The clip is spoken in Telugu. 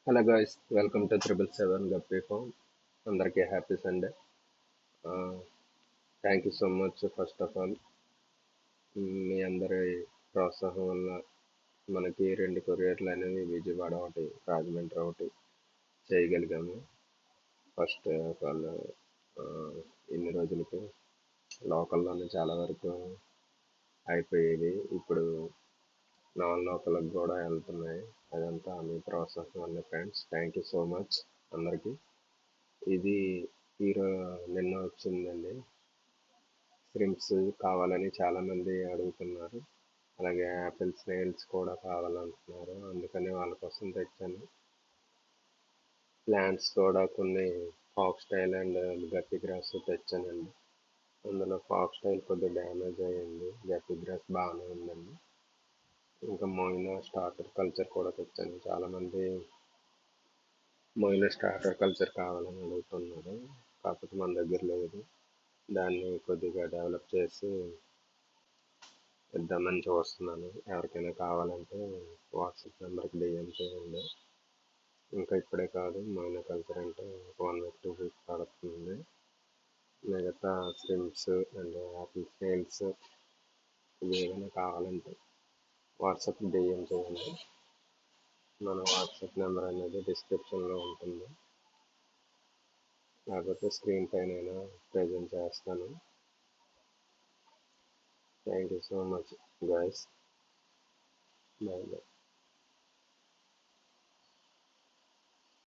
Hello guys, welcome to 777 guppy farm. అందరికీ happy Sunday. Thank you so much. First of all మీ అందరి ప్రోత్సాహం వల్ల మనకి రెండు కొరియర్లు అనేవి విజయవాడ ఒకటి, రాజమండ్రి ఒకటి చేయగలిగాము. ఫస్ట్ ఆఫ్ ఆల్ ఇన్ని రోజులకి లోకల్లోనే చాలా వరకు అయిపోయేది. ఇప్పుడు నాన్ లోకల్కి కూడా వెళ్తున్నాయి. అదంతా మీ ప్రోత్సాహం వల్ల friends. Thank you so much అందరికీ. ఇది నిన్న వచ్చిందండి. స్ప్రింగ్స్ కావాలని చాలామంది అడుగుతున్నారు. అలాగే యాపిల్ స్నేల్స్ కూడా కావాలంటున్నారు. అందుకని వాళ్ళ కోసం తెచ్చాను. ప్లాంట్స్ కూడా కొన్ని fox tail and guppy grass తెచ్చానండి. అందులో ఫాక్స్ టైల్ కొద్దిగా డ్యామేజ్ అయ్యింది. గప్పీ గ్రాస్ బాగానే ఉందండి. ఇంకా మొయినా స్టార్టర్ కల్చర్ కూడా తెచ్చాను. చాలామంది మొయినా స్టార్టర్ కల్చర్ కావాలని అడుగుతున్నారు. కాకపోతే మన దగ్గర లేదు. దాన్ని కొద్దిగా డెవలప్ చేసి ఇద్దామని చూస్తున్నాను. ఎవరికైనా కావాలంటే వాట్సాప్ నెంబర్కి డిఎం చేయండి. ఇంకా ఇప్పుడే కాదు, మైనా కల్చర్ అంటే 1 వీక్ 2 వీక్ పడుతుంది. మిగతా స్విమ్స్ అండ్ యాపిల్ స్నేల్స్ ఇవి ఏమైనా కావాలంటే వాట్సాప్ డిఎం చేయండి. మన వాట్సాప్ నెంబర్ అనేది డిస్క్రిప్షన్లో ఉంటుంది, లేకపోతే స్క్రీన్ పైన ప్రజెంట్ చేస్తాను. Thank you so much guys. Bye bye.